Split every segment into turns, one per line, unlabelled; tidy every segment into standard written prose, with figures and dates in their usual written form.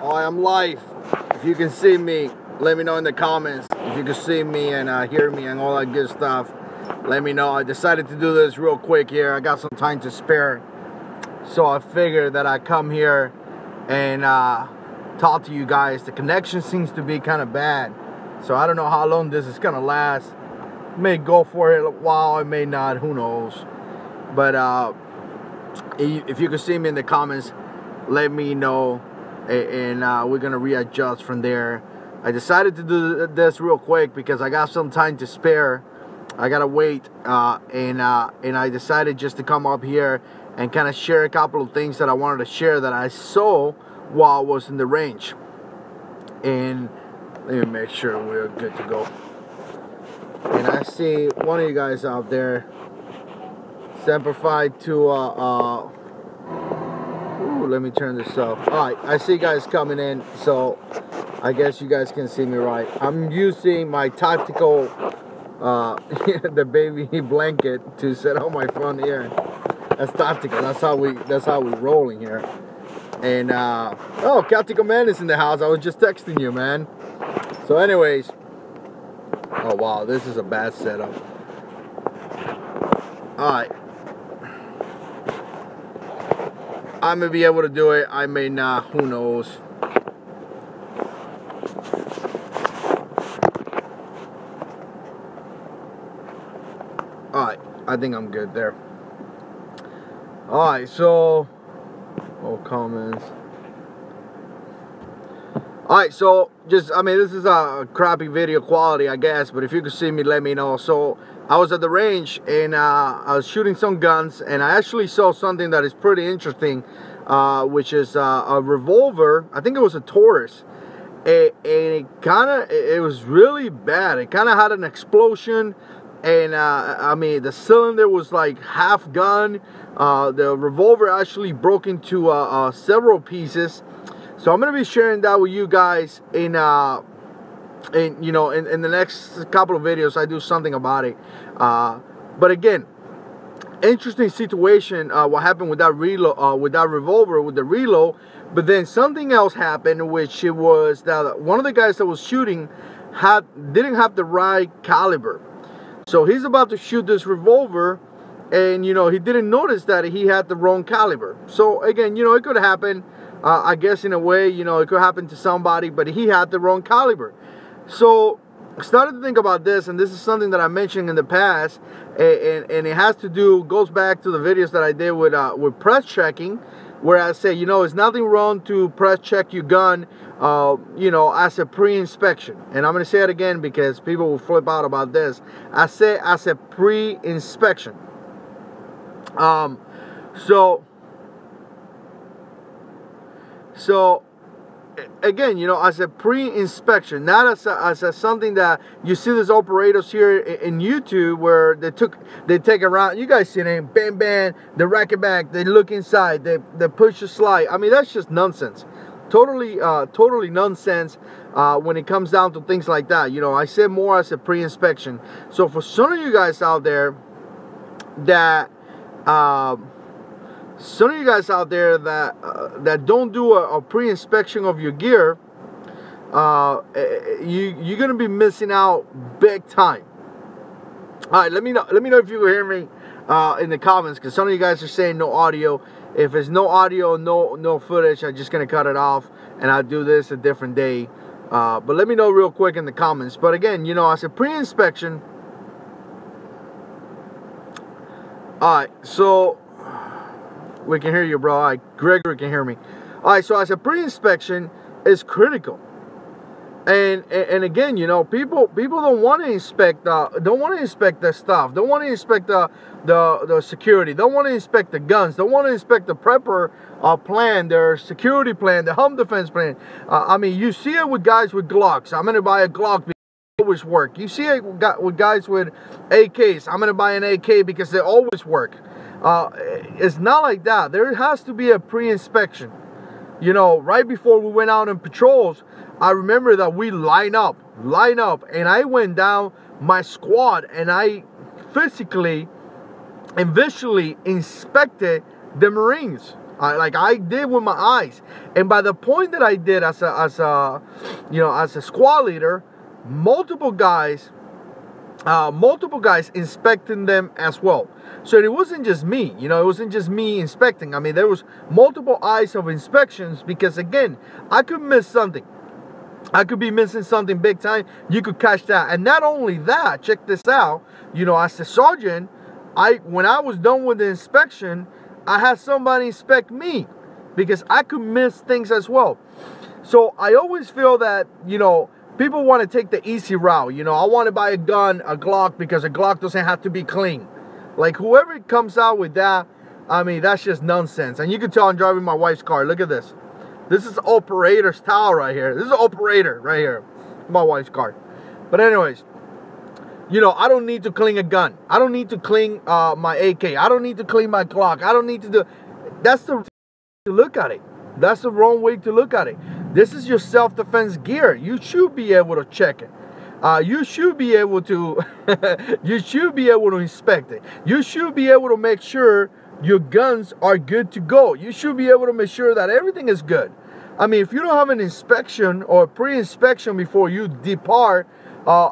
I am live. If you can see me, let me know in the comments. If you can see me and hear me and all that good stuff, let me know. I decided to do this real quick here. I got some time to spare, so I figured that I'd come here and talk to you guys. The connection seems to be kind of bad, so I don't know how long this is gonna last. May go for it a while, I may not, who knows. But if you can see me in the comments, let me know, and we're gonna readjust from there. I decided to do this real quick because I got some time to spare. I gotta wait, and I decided just to come up here and kind of share a couple of things that I wanted to share that I saw while I was in the range. And let me make sure we're good to go. And I see one of you guys out there, Semper Fi to ooh, let me turn this off. Alright, I see guys coming in, so I guess you guys can see me right. I'm using my tactical the baby blanket to set out my front here. That's tactical. That's how we rolling here. And oh, Captain Command is in the house. I was just texting you, man. So anyways, oh wow, this is a bad setup. Alright, I may be able to do it, I may not, who knows. Alright, I think I'm good there. Alright, so, all comments. Alright, so just, I mean, this is a crappy video quality, I guess, but if you can see me, let me know. So I was at the range and I was shooting some guns, and I actually saw something that is pretty interesting, which is a revolver. I think it was a Taurus, and it was really bad. It kind of had an explosion, and I mean, the cylinder was like half gone. The revolver actually broke into several pieces. So I'm gonna be sharing that with you guys in the next couple of videos. I do something about it. But again, interesting situation. What happened with that reload, with that revolver, with the reload. But then something else happened, which it was that one of the guys that was shooting didn't have the right caliber. So he's about to shoot this revolver, and he didn't notice that he had the wrong caliber. So again, it could happen. I guess in a way, it could happen to somebody, but he had the wrong caliber. So I started to think about this, and this is something that I mentioned in the past, and it goes back to the videos that I did with press checking, where I say, it's nothing wrong to press check your gun, as a pre-inspection. And I'm going to say it again because people will flip out about this. I say as a pre-inspection. So again, as a pre-inspection, not as a something that you see these operators here in YouTube where they take around. You guys see them, bam, bam, they rack it back, they look inside, they push the slide. I mean, that's just nonsense. Totally nonsense when it comes down to things like that. I say more as a pre-inspection. So for some of you guys out there that that don't do a pre-inspection of your gear, you're gonna be missing out big time. All right, let me know if you can hear me in the comments, because some of you guys are saying no audio. If it's no audio, no footage, I'm just gonna cut it off, and I'll do this a different day. But let me know real quick in the comments. But again, as a pre-inspection. All right, so we can hear you, bro. All right, Gregory can hear me. All right, so as a pre-inspection is critical, and again, people don't want to inspect the stuff, don't want to inspect the security, don't want to inspect the guns, don't want to inspect the prepper plan, their security plan, the home defense plan. I mean, you see it with guys with Glocks. I'm gonna buy a Glock because they always work. You see it with guys with AKs. I'm gonna buy an AK because they always work. It's not like that. There has to be a pre-inspection. Right before we went out on patrols, I remember that we line up, and I went down my squad, and I physically and visually inspected the Marines. Like I did with my eyes. And by the point that I did as a squad leader, multiple guys inspecting them as well. So it wasn't just me, it wasn't just me inspecting. I mean, there was multiple eyes of inspections, because again, I could miss something. I could be missing something big time. You could catch that. And not only that, check this out, as a sergeant, when I was done with the inspection, I had somebody inspect me, because I could miss things as well. So I always feel that, people want to take the easy route. I want to buy a gun, a Glock, because a Glock doesn't have to be clean. Like, whoever comes out with that, I mean, that's just nonsense. And you can tell I'm driving my wife's car. Look at this. This is operator style right here. This is an operator right here. My wife's car. But anyways, I don't need to clean a gun. I don't need to clean my AK. I don't need to clean my Glock. I don't need to do... That's the way to look at it. That's the wrong way to look at it. This is your self-defense gear. You should be able to check it. You should be able to you should be able to inspect it. You should be able to make sure your guns are good to go. You should be able to make sure that everything is good. I mean, if you don't have an inspection or pre-inspection before you depart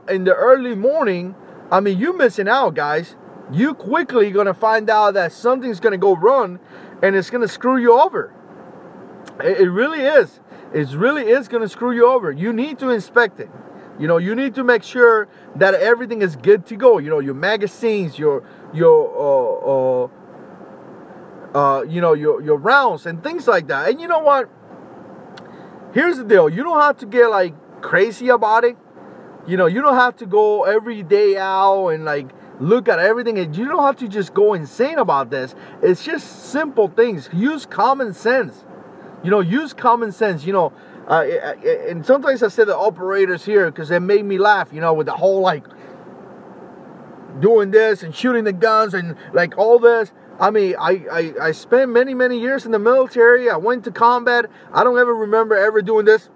in the early morning, I mean, you're missing out, guys. You quickly gonna find out that something's gonna go wrong, and it's gonna screw you over. It really is. It really is gonna screw you over. You need to inspect it. You need to make sure that everything is good to go. Your magazines, your rounds and things like that. And you know what? Here's the deal. You don't have to get like crazy about it. You don't have to go every day out and like look at everything. And you don't have to just go insane about this. It's just simple things. Use common sense. Use common sense. And sometimes I say the operators here because it made me laugh, with the whole like doing this and shooting the guns and like all this. I mean, I spent many years in the military. I went to combat. I don't ever remember ever doing this.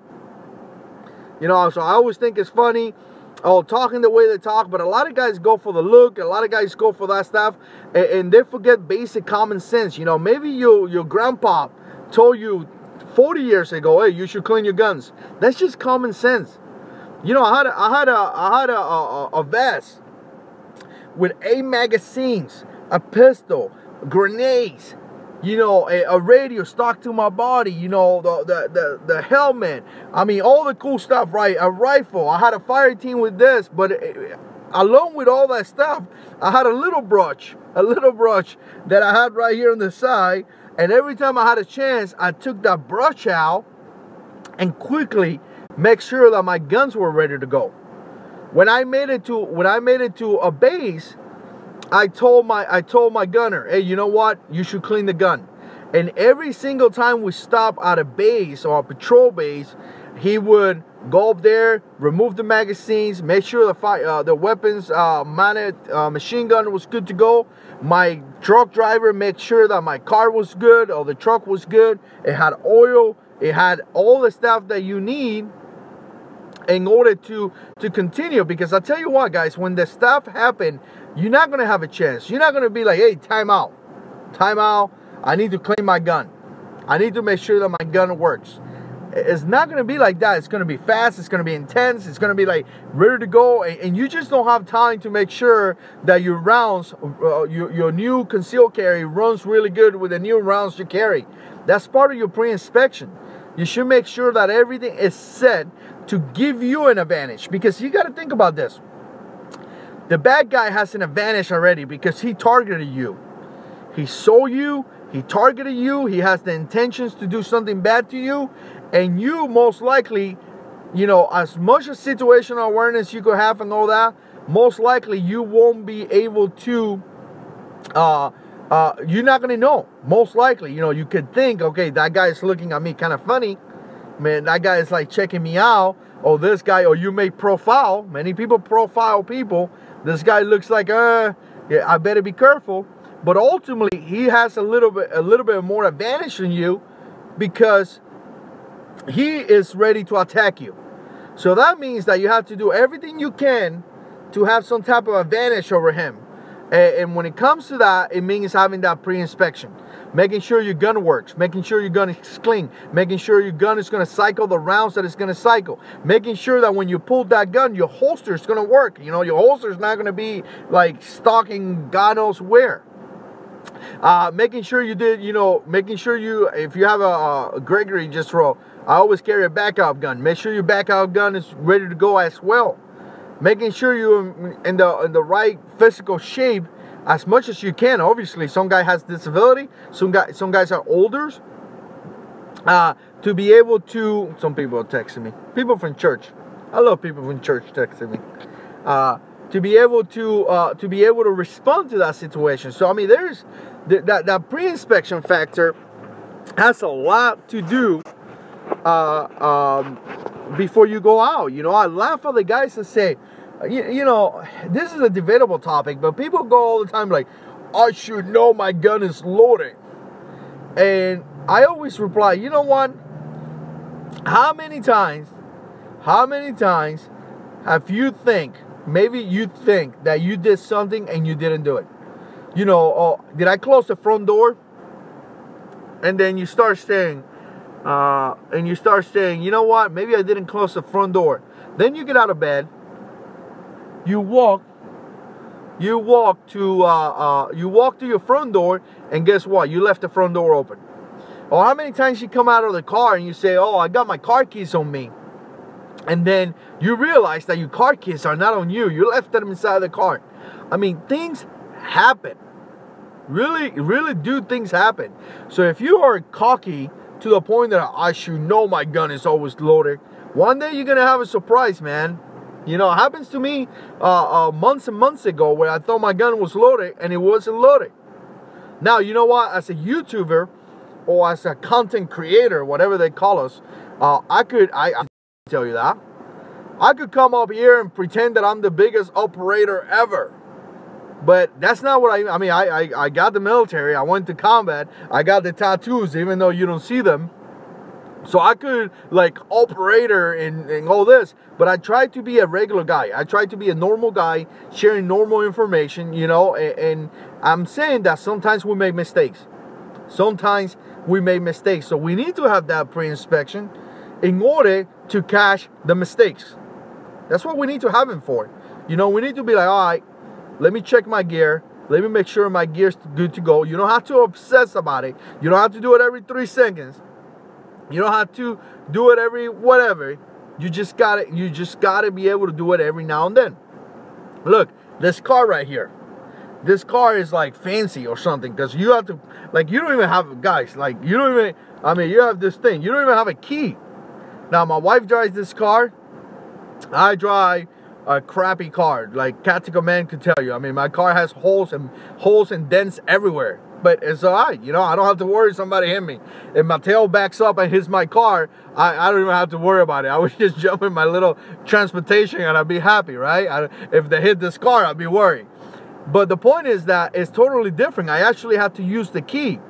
So I always think it's funny, talking the way they talk, but a lot of guys go for the look. A lot of guys go for that stuff, and they forget basic common sense. Maybe your grandpa told you 40 years ago, hey, you should clean your guns. That's just common sense. I had a vest with 8 magazines, a pistol, grenades, a radio stuck to my body, the helmet. I mean, all the cool stuff, right? A rifle. I had a fire team with this, but along with all that stuff, I had a little brush that I had right here on the side. And every time I had a chance, I took that brush out and quickly make sure that my guns were ready to go. When I made it to a base, I told my gunner, hey, you know what? You should clean the gun. And every single time we stop at a base or a patrol base, he would go up there, remove the magazines, make sure the weapons mounted machine gun was good to go. My truck driver made sure that my car was good or the truck was good. It had oil. It had all the stuff that you need in order to continue. Because I tell you what, guys, when the stuff happened, you're not going to have a chance. You're not going to be like, hey, time out. I need to clean my gun. I need to make sure that my gun works. It's not going to be like that. It's going to be fast. It's going to be intense. It's going to be like ready to go. And you just don't have time to make sure that your rounds, your new concealed carry runs really good with the new rounds you carry. That's part of your pre-inspection. You should make sure that everything is set to give you an advantage. Because you got to think about this. The bad guy has an advantage already because he targeted you. He saw you. He targeted you. He has the intentions to do something bad to you. And you most likely, as much as situational awareness you could have and all that, most likely you won't be able to, you're not going to know. Most likely, you could think, okay, that guy is looking at me kind of funny. Man, that guy is like checking me out. Or this guy, or you may profile. Many people profile people. This guy looks like, yeah, I better be careful. But ultimately, he has a little bit more advantage than you because he is ready to attack you. So that means that you have to do everything you can to have some type of advantage over him. And when it comes to that, it means having that pre-inspection. Making sure your gun works, making sure your gun is clean, making sure your gun is going to cycle the rounds that it's going to cycle, making sure that when you pull that gun, your holster is going to work. You know, your holster is not going to be like stalking God knows where. Making sure you did, you know, making sure you, if you have a Gregory just throw, I always carry a backup gun. Make sure your backup gun is ready to go as well. Making sure you're in the right physical shape as much as you can. Obviously, some guy has disability. Some guys are older. To be able to, some people are texting me. People from church. I love people from church texting me. To be able to respond to that situation. So I mean, there's that pre-inspection factor has a lot to do before you go out. You know, I laugh at the guys that say, you know, this is a debatable topic, but people go all the time like, I should know my gun is loaded. And I always reply, you know what? How many times have you maybe you think that you did something and you didn't do it? You know, oh, did I close the front door? And then you start saying, you know what? Maybe I didn't close the front door. Then you get out of bed. You walk to your front door, and guess what? You left the front door open. Or how many times you come out of the car and you say, oh, I got my car keys on me. And then you realize that your car keys are not on you. You left them inside the car. I mean, things happen. Really do things happen. So if you are cocky to the point that I should know my gun is always loaded, one day you're going to have a surprise, man. You know, it happens to me months and months ago where I thought my gun was loaded and it wasn't loaded. Now, you know what? As a YouTuber or as a content creator, whatever they call us, I tell you that. I could come up here and pretend that I'm the biggest operator ever. But that's not what I mean, I got the military. I went to combat. I got the tattoos, even though you don't see them. So I could like operator and all this, but I tried to be a regular guy. I tried to be a normal guy, sharing normal information, you know, and I'm saying that sometimes we make mistakes. Sometimes we make mistakes. So we need to have that pre-inspection in order to catch the mistakes. That's what we need to have him for. You know, we need to be like, all right, let me check my gear. Let me make sure my gear's good to go. You don't have to obsess about it. You don't have to do it every 3 seconds. You don't have to do it every whatever. You just gotta be able to do it every now and then. Look, this car right here. This car is like fancy or something because you have to, like, you don't even have, guys, like, you don't even, I mean, you have this thing. You don't even have a key. Now, my wife drives this car. I drive a crappy car, like Tactical Man could tell you. I mean, my car has holes and dents everywhere. But it's all right, you know, I don't have to worry somebody hit me. If my tail backs up and hits my car, I don't even have to worry about it. I would just jump in my little transportation and I'd be happy, right? If they hit this car, I'd be worried. But the point is that it's totally different. I actually have to use the key.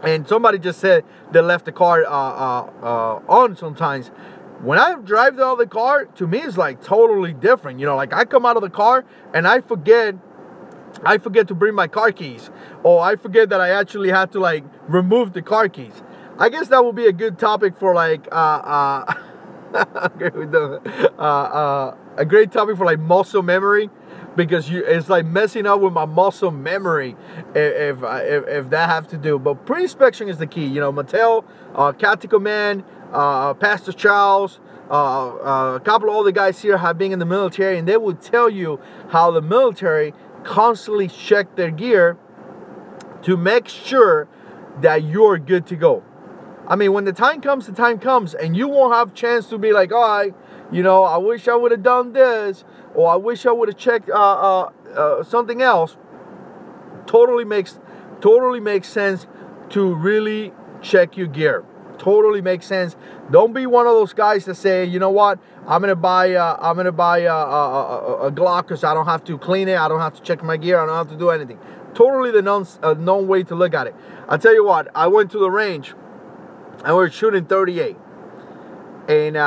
And somebody just said they left the car on sometimes. When I drive the other car, to me it's like totally different. You know, like I come out of the car and I forget to bring my car keys, or I forget that I actually had to like remove the car keys. I guess that would be a good topic for like a great topic for like muscle memory, because it's like messing up with my muscle memory if that have to do. But pre-inspection is the key. You know, Mattel, Tactical Man, Pastor Charles, a couple of other guys here have been in the military, and they will tell you how the military constantly check their gear to make sure that you're good to go. I mean, when the time comes, and you won't have a chance to be like, all right, you know, I wish I would have done this, or I wish I would have checked something else. Totally makes sense to really check your gear. Totally makes sense. Don't be one of those guys that say, you know what, I'm gonna buy a Glock because I don't have to clean it, I don't have to check my gear, I don't have to do anything. Totally the known way to look at it. I'll tell you what, I went to the range and we were shooting 38, and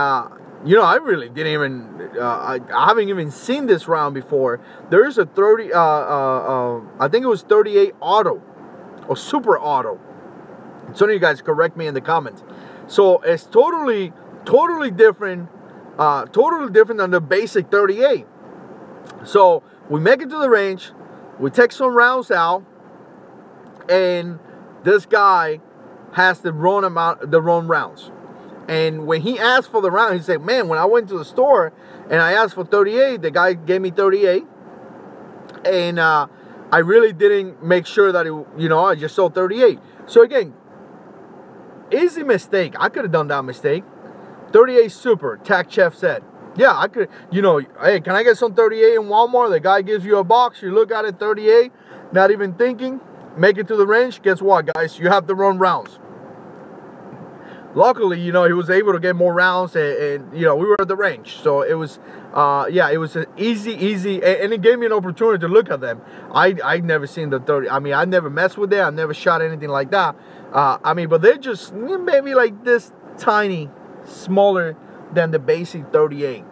you know, I really didn't even, I haven't even seen this round before. There is a 30, I think it was 38 auto, or super auto. Some of you guys correct me in the comments. So it's totally different, totally different than the basic 38. So we make it to the range, we take some rounds out, and this guy has the wrong rounds. And when he asked for the round, he said, man, when I went to the store and I asked for 38, the guy gave me 38. And I really didn't make sure that, you know, I just sold 38. So again, easy mistake. I could have done that mistake. 38 super, Tac Chef said. Yeah, I could, you know, hey, can I get some 38 in Walmart? The guy gives you a box, you look at it, 38, not even thinking, make it to the range. Guess what, guys? You have the wrong rounds. Luckily, you know, he was able to get more rounds, and you know, we were at the range. So it was, yeah, it was an easy, and it gave me an opportunity to look at them. I'd never seen the 30. I mean, I never messed with it. I never shot anything like that. I mean, but they're just maybe like this tiny, smaller than the basic 38.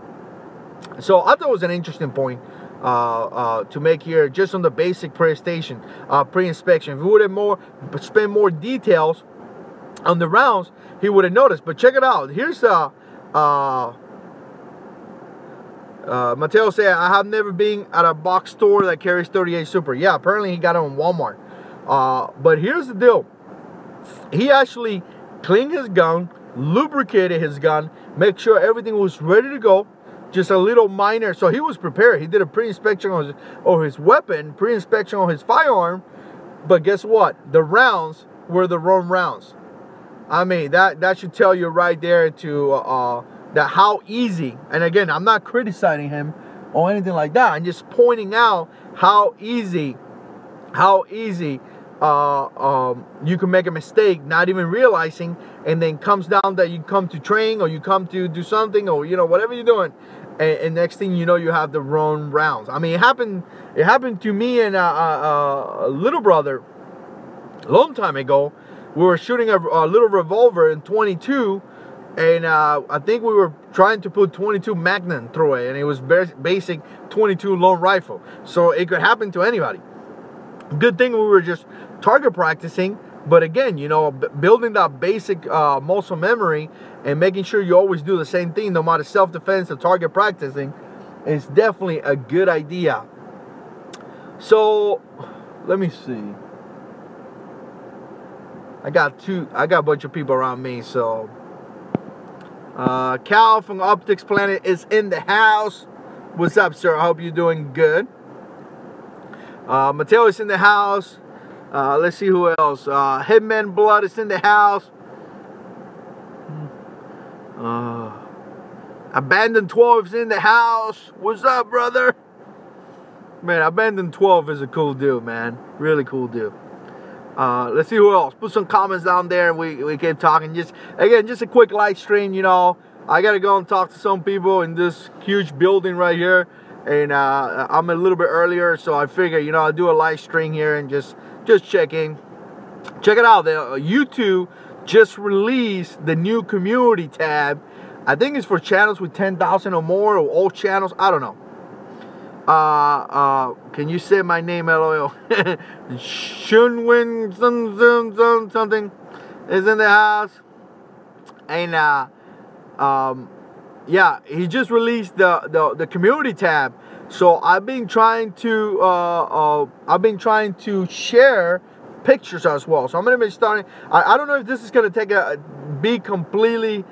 So I thought it was an interesting point to make here, just on the basic pre-inspection. If we would have spend more details on the rounds, he would have noticed. But check it out. Here's Mateo said, I have never been at a box store that carries 38 super. Yeah, apparently he got it on Walmart. But here's the deal. He actually cleaned his gun, lubricated his gun, make sure everything was ready to go. Just a little minor, so he was prepared. He did a pre-inspection on his weapon, pre-inspection on his firearm. But guess what? The rounds were the wrong rounds. I mean, that should tell you right there to that how easy. And again, I'm not criticizing him or anything like that. I'm just pointing out how easy you can make a mistake, not even realizing, and then comes down that you come to train or you come to do something, or you know, whatever you're doing, and next thing you know, you have the wrong rounds. I mean, it happened to me and a little brother a long time ago. We were shooting a little revolver in 22, and I think we were trying to put 22 Magnum through it, and it was basic 22 long rifle. So it could happen to anybody. Good thing we were just target practicing, but again, you know, building that basic muscle memory and making sure you always do the same thing, no matter self-defense or target practicing, is definitely a good idea. So let me see. I got a bunch of people around me. So Cal from Optics Planet is in the house. What's up, sir? I hope you're doing good. Mateo is in the house. Let's see who else. Hitman Blood is in the house. Abandoned 12 is in the house. What's up, brother? Man, Abandoned 12 is a cool dude, man. Really cool dude. Let's see who else. Put some comments down there, and we keep talking. Just a quick live stream. You know, I gotta go and talk to some people in this huge building right here, and I'm a little bit earlier, so I figure, you know, I'll do a live stream here and just check in. Check it out. The YouTube just released the new community tab. I think it's for channels with 10,000 or more, or all channels. I don't know. Can you say my name, LOL? Shunwin something is in the house. And yeah, he just released the community tab. So I've been trying to share pictures as well. So I'm gonna be starting. I don't know if this is gonna be completely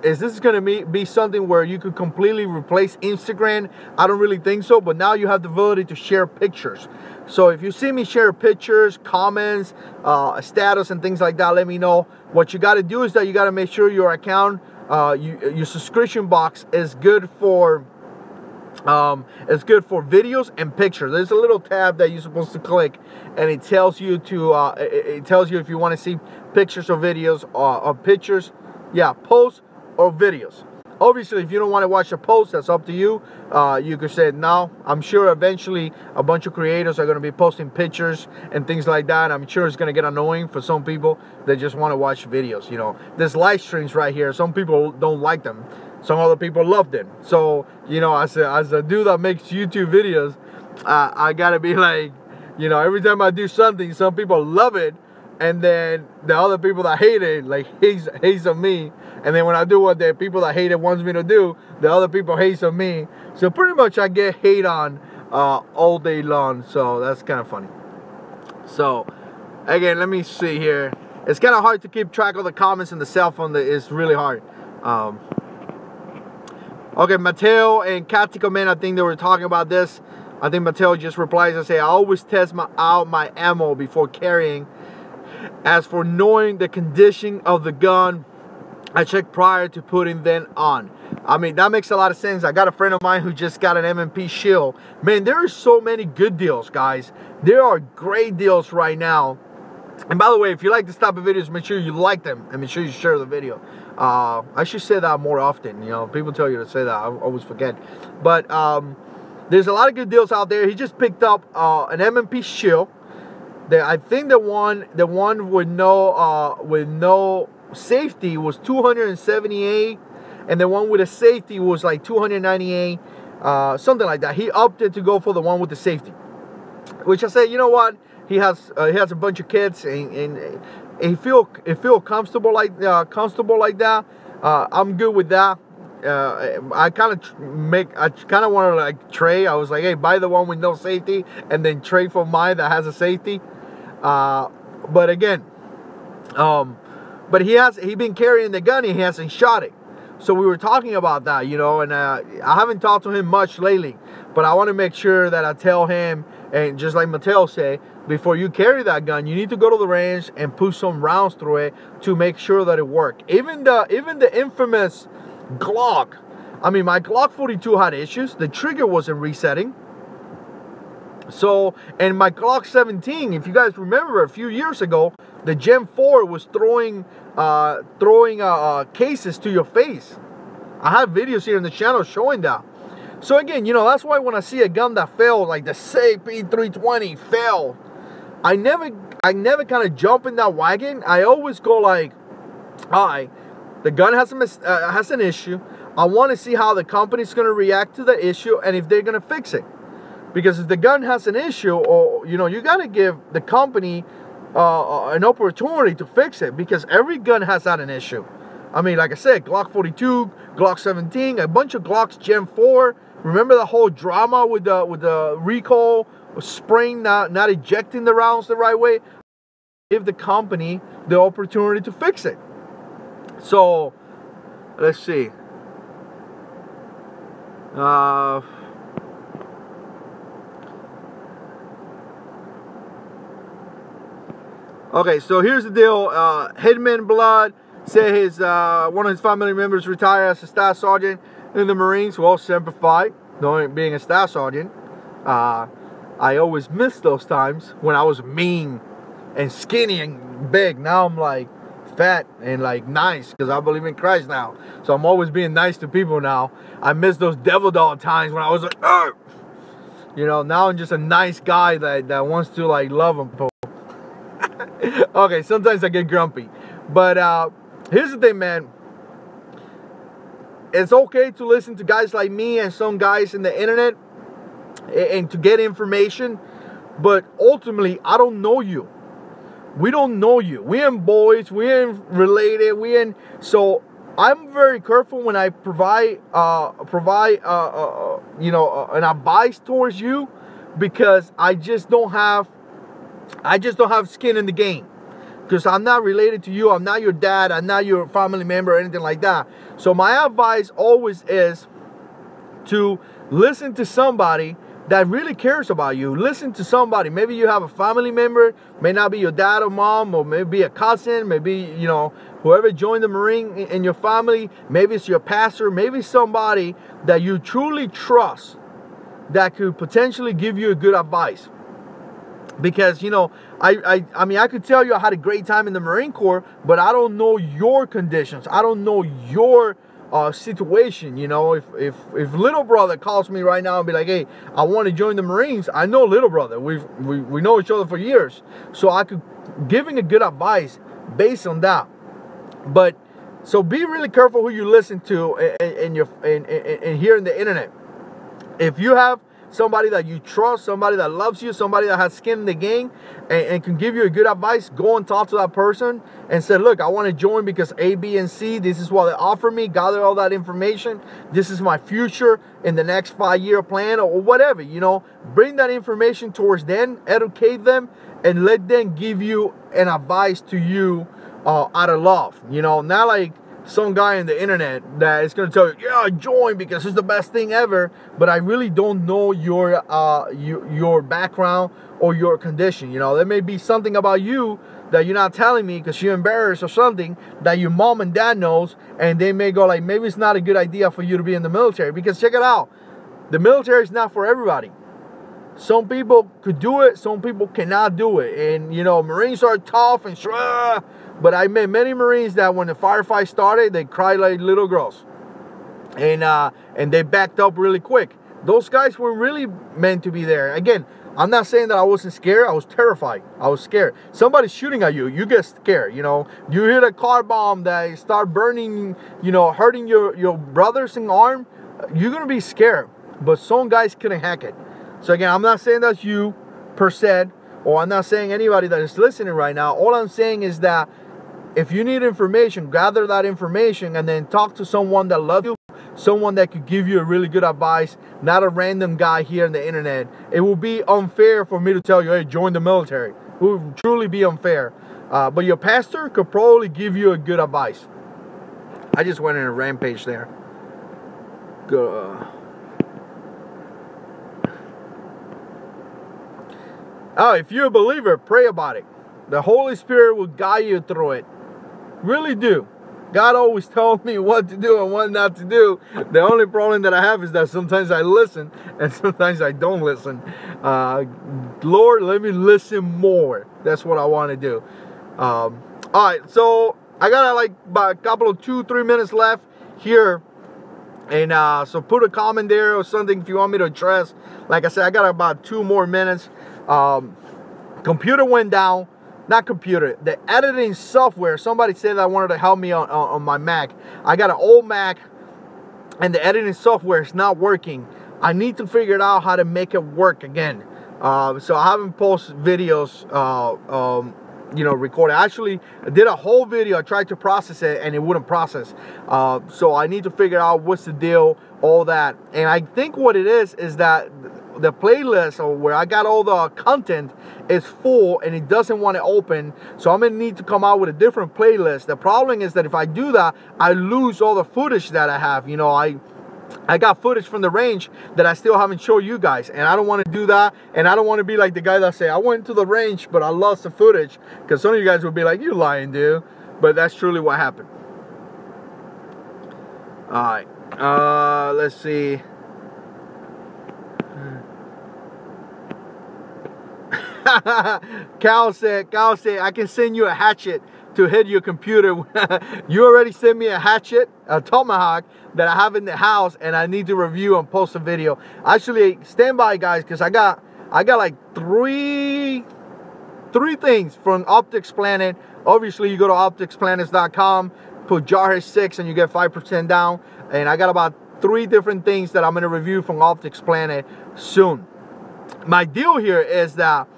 is this going to be something where you could completely replace Instagram? I don't really think so, but now you have the ability to share pictures. So if you see me share pictures, comments, status and things like that, let me know. What you got to do is that you got to make sure your account, your subscription box is good for videos and pictures. There's a little tab that you're supposed to click, and it tells you to it tells you if you want to see pictures or videos or pictures, yeah, posts or videos. Obviously, if you don't want to watch a post, that's up to you. You could say no. I'm sure eventually a bunch of creators are going to be posting pictures and things like that. I'm sure it's going to get annoying for some people that just want to watch videos. You know, there's live streams right here. Some people don't like them. Some other people loved it. So, you know, as a dude that makes YouTube videos, I gotta be like, you know, every time I do something, some people love it, and then the other people that hate it, like, hates on me. And then when I do what the people that hate it wants me to do, the other people hate on me. So pretty much I get hate on all day long. So that's kind of funny. So again, let me see here. It's kind of hard to keep track of the comments in the cell phone. It's really hard. Okay, Mateo and Catico, man, I think they were talking about this. I think Mateo just replies and say, I always test out my ammo before carrying. As for knowing the condition of the gun, I check prior to putting them on. I mean, that makes a lot of sense. I got a friend of mine who just got an M&P shield. Man, there are so many good deals, guys. There are great deals right now. And by the way, if you like this type of videos, make sure you like them and make sure you share the video. I should say that more often. You know, people tell you to say that. I always forget. But there's a lot of good deals out there. He just picked up an M&P shield. I think the one with no safety was 278, and the one with a safety was like 298, something like that. He opted to go for the one with the safety, which I said, you know what? He has a bunch of kids, and he feel comfortable like that. I'm good with that. I kind of want to like trade. I was like, hey, buy the one with no safety, and then trade for mine that has a safety. But again, but he been carrying the gun and he hasn't shot it. So we were talking about that, you know, and I haven't talked to him much lately, but I want to make sure that I tell him, and just like Mateo said, before you carry that gun, you need to go to the range and put some rounds through it to make sure that it works. Even the infamous Glock, I mean, my Glock 42 had issues. The trigger wasn't resetting. So, and my Glock 17, if you guys remember a few years ago, the Gen 4 was throwing cases to your face. I have videos here on the channel showing that. So again, you know, that's why when I see a gun that failed, like the CP320 failed, I never kind of jump in that wagon. I always go like, all right, the gun has an issue. I want to see how the company's going to react to the issue and if they're going to fix it. Because if the gun has an issue, or you know, you got to give the company an opportunity to fix it, because every gun has had an issue. I mean, like I said, Glock 42, Glock 17, a bunch of Glocks Gen 4. Remember the whole drama with the recoil, spring not ejecting the rounds the right way? Give the company the opportunity to fix it. So, let's see. Okay, so here's the deal. Hitman Blood said one of his family members retired as a staff sergeant in the Marines. Well, simplified, knowing being a staff sergeant. I always miss those times when I was mean and skinny and big. Now I'm like fat and like nice because I believe in Christ now. So I'm always being nice to people now. I miss those devil dog times when I was like, argh! You know, now I'm just a nice guy that wants to like love them. Okay, sometimes I get grumpy, but here's the thing, man. It's okay to listen to guys like me and some guys in the internet and to get information, but ultimately, I don't know you. We don't know you. We ain't boys. We ain't related. So I'm very careful when I provide you know, an advice towards you, because I just don't have skin in the game, because I'm not related to you. I'm not your dad. I'm not your family member or anything like that. So my advice always is to listen to somebody that really cares about you. Listen to somebody. Maybe you have a family member, may not be your dad or mom, or maybe a cousin, maybe, you know, whoever joined the Marine in your family. Maybe it's your pastor, maybe somebody that you truly trust that could potentially give you a good advice. Because, you know, I mean, I could tell you I had a great time in the Marine Corps, but I don't know your conditions. I don't know your situation. You know, if little brother calls me right now and be like, hey, I want to join the Marines, I know little brother. We know each other for years, so I could give him a good advice based on that. But So be really careful who you listen to in here in the internet. If you have somebody that you trust, somebody that loves you, somebody that has skin in the game and can give you a good advice, go and talk to that person and say, look, I want to join because A, B, and C, this is what they offer me, gather all that information. This is my future in the next 5-year plan or whatever, you know. Bring that information towards them, educate them, and let them give you an advice to you out of love, you know, not like some guy on the internet that is going to tell you, yeah, join because it's the best thing ever, but I really don't know your background or your condition. You know, there may be something about you that you're not telling me because you're embarrassed or something that your mom and dad knows, and they may go like, maybe it's not a good idea for you to be in the military. Because check it out, the military is not for everybody. Some people could do it, some people cannot do it. And you know, Marines are tough and but I met many Marines that when the firefight started, they cried like little girls. And they backed up really quick. Those guys were really meant to be there. Again, I'm not saying that I wasn't scared. I was terrified. I was scared. Somebody's shooting at you. You get scared, you know. You hit a car bomb that start burning, you know, hurting your brothers in arm. You're going to be scared. But some guys couldn't hack it. So again, I'm not saying that's you per se, or I'm not saying anybody that is listening right now. All I'm saying is that if you need information, gather that information and then talk to someone that loves you, someone that could give you a really good advice, not a random guy here on the internet. It will be unfair for me to tell you, hey, join the military. It would truly be unfair. But your pastor could probably give you a good advice. I just went in a rampage there. Oh, if you're a believer, pray about it. The Holy Spirit will guide you through it. Really do. God always told me what to do and what not to do. The only problem that I have is that sometimes I listen and sometimes I don't listen. Lord, let me listen more. That's what I want to do. All right, so I got like about a couple of 2-3 minutes left here. And so put a comment there or something if you want me to address. Like I said, I got about 2 more minutes. Computer went down. Not computer, the editing software. Somebody said that wanted to help me on my Mac. I got an old Mac and the editing software is not working. I need to figure out how to make it work again. So I haven't posted videos you know, recorded. I actually did a whole video. I tried to process it and it wouldn't process. So I need to figure out what's the deal, all that. And I think what it is that the playlist or where I got all the content is full and it doesn't want to open. So I'm gonna need to come out with a different playlist. The problem is that if I do that, I lose all the footage that I have. You know, I got footage from the range that I still haven't shown you guys, and I don't want to do that. And I don't want to be like the guy that say I went to the range but I lost the footage, because some of you guys will be like, you lying, dude. But that's truly what happened. All right, let's see. Cal said, I can send you a hatchet to hit your computer. You already sent me a hatchet, a tomahawk that I have in the house, and I need to review and post a video. Actually, stand by, guys, because I got like three things from Optics Planet. Obviously, you go to opticsplanets.com, put JH6 and you get 5% down. And I got about 3 different things that I'm going to review from Optics Planet soon. My deal here is that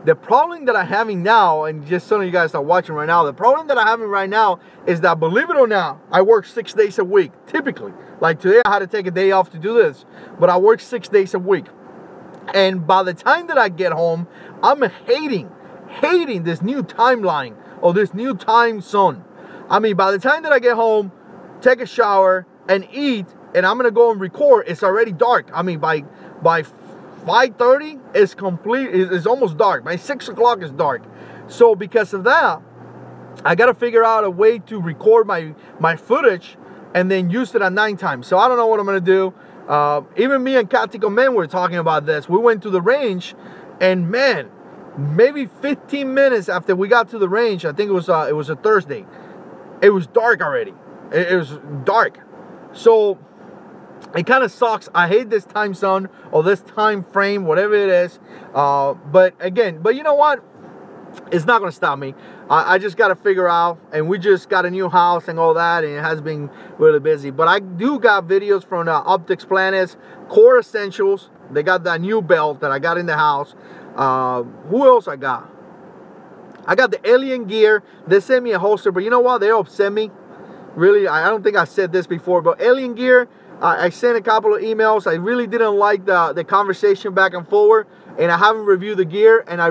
the problem that I'm having now, and just some of you guys are watching right now, the problem that I'm having right now is that, believe it or not, I work 6 days a week, typically. Like today, I had to take a day off to do this, but I work 6 days a week. And by the time that I get home, I'm hating this new timeline or this new time zone. I mean, by the time that I get home, take a shower and eat, and I'm gonna go and record, it's already dark. I mean, by 5:30 it's it's almost dark. By 6 o'clock it's dark. So because of that, I gotta figure out a way to record my footage and then use it at nighttime. So I don't know what I'm gonna do. Even me and Katico Men were talking about this. We went to the range, and man, maybe 15 minutes after we got to the range, I think it was a Thursday, it was dark already. It was dark. So it kind of sucks. I hate this time zone or this time frame, whatever it is. But you know what? It's not going to stop me. I just got to figure out, and we just got a new house and all that, and it has been really busy. But I do got videos from Optics Planet's Core Essentials. They got that new belt that I got in the house. Who else I got? I got the Alien Gear. They sent me a holster, but you know what? They upset me. Really, I don't think I said this before, but Alien Gear, I sent a couple of emails. I really didn't like the conversation back and forward, and I haven't reviewed the gear, and I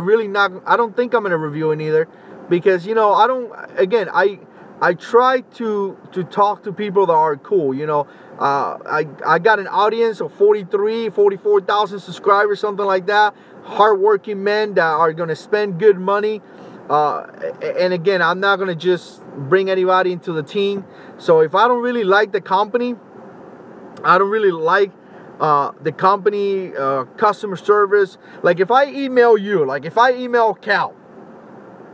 don't think I'm going to review it either. Because, you know, I try to talk to people that are cool, you know. I got an audience of 44,000 subscribers, something like that. Hardworking men that are going to spend good money. And again, I'm not going to just bring anybody into the team. So if I don't really like the company, I don't really like the company customer service. Like if I email you, like if I email Cal,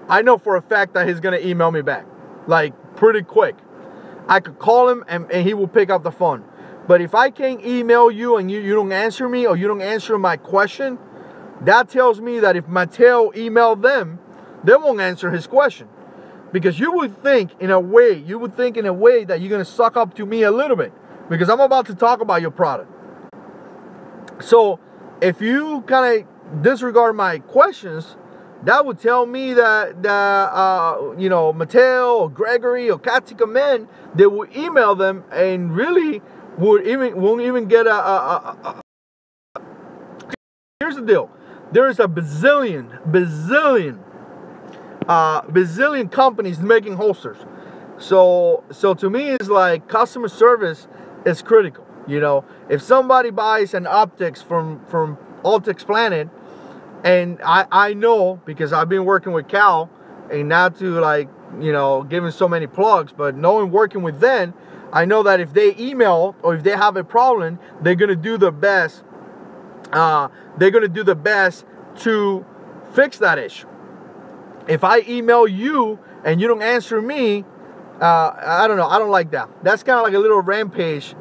I know for a fact that he's gonna email me back, like pretty quick. I could call him and he will pick up the phone. But if I can't email you and you don't answer me, or you don't answer my question, that tells me that if Mateo emailed them, they won't answer his question. Because you would think in a way that you're gonna suck up to me a little bit, because I'm about to talk about your product. So if you kind of disregard my questions, that would tell me that you know, Mateo or Gregory or Katika men, they will email them and really won't even get Here's the deal. There is a bazillion companies making holsters. So to me, it's like customer service is critical. You know, if somebody buys an optics from Optics Planet, and I know, because I've been working with Cal, and not to like, you know, giving so many plugs, but knowing working with them, I know that if they email or if they have a problem, they're gonna do the best. They're gonna do the best to fix that issue. If I email you and you don't answer me, I don't know. I don't like that. That's kind of like a little rampage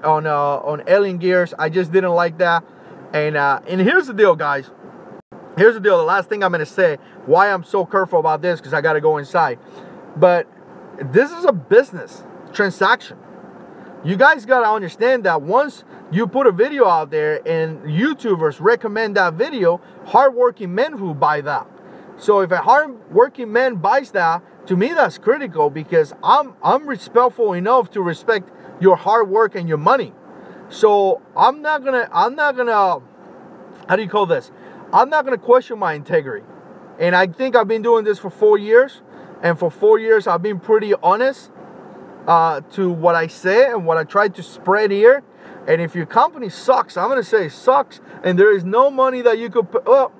on Alien Gears. I just didn't like that. And here's the deal, guys. Here's the deal. The last thing I'm going to say, why I'm so careful about this, because I got to go inside. But this is a business transaction. You guys got to understand that once you put a video out there and YouTubers recommend that video, hardworking men who buy that. So if a hardworking man buys that, to me that's critical, because I'm respectful enough to respect your hard work and your money. So I'm not gonna, how do you call this? I'm not gonna question my integrity. And I think I've been doing this for 4 years. And for 4 years, I've been pretty honest to what I say and what I try to spread here. And if your company sucks, I'm gonna say it sucks, and there is no money that you could,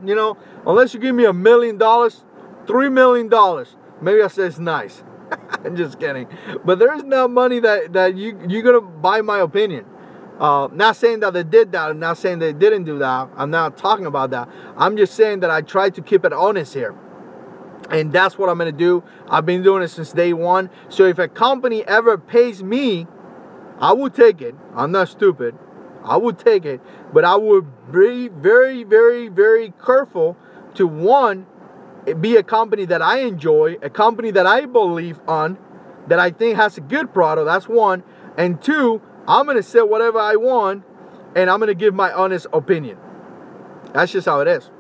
you know, unless you give me $1 million, $3 million, maybe I say it's nice. I'm just kidding. But there is no money that you're gonna buy my opinion. Not saying that they did that. I'm not saying they didn't do that. I'm not talking about that. I'm just saying that I try to keep it honest here. And that's what I'm going to do. I've been doing it since day one. So if a company ever pays me, I would take it. I'm not stupid. I would take it. But I would be very, very, very careful to, one, be a company that I enjoy, a company that I believe on, that I think has a good product. That's one. And two, I'm going to say whatever I want, and I'm going to give my honest opinion. That's just how it is.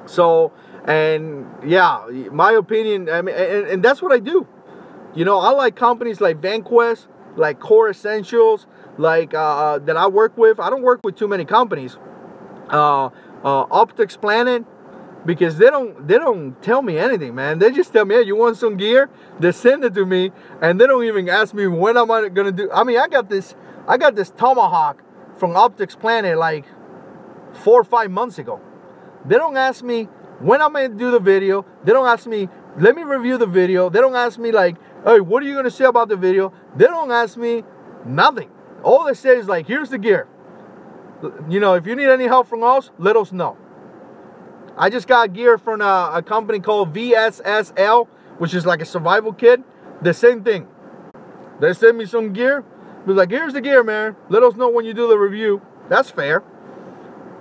So, and yeah, my opinion, I mean, and that's what I do. You know, I like companies like Vanquest, like Core Essentials, like that I work with. I don't work with too many companies. Optics Planet, because they don't tell me anything, man. They just tell me, hey, you want some gear? They send it to me, and they don't even ask me when am I gonna do. I mean, I got this Tomahawk from Optics Planet like 4 or 5 months ago. They don't ask me when I'm gonna do the video. They don't ask me, let me review the video. They don't ask me like, hey, what are you gonna say about the video? They don't ask me nothing. All they say is like, here's the gear. You know, if you need any help from us, let us know. I just got gear from a company called VSSL, which is like a survival kit. The same thing. They sent me some gear. It was like, here's the gear, man. Let us know when you do the review. That's fair.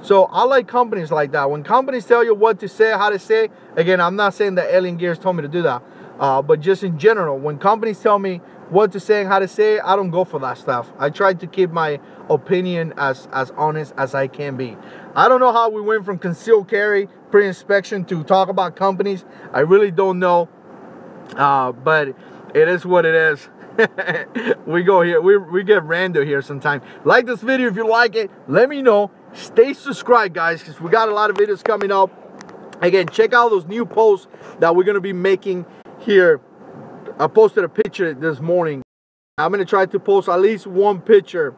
So I like companies like that. When companies tell you what to say, how to say, again, I'm not saying that Alien Gears told me to do that, but just in general, when companies tell me what to say and how to say, I don't go for that stuff. I try to keep my opinion as honest as I can be. I don't know how we went from concealed carry, pre-inspection, to talk about companies. I really don't know, but it is what it is. We go here, we get random here sometimes. Like this video if you like it, let me know. Stay subscribed, guys, because we got a lot of videos coming up. Again, check out those new posts that we're going to be making here. I posted a picture this morning. I'm going to try to post at least one picture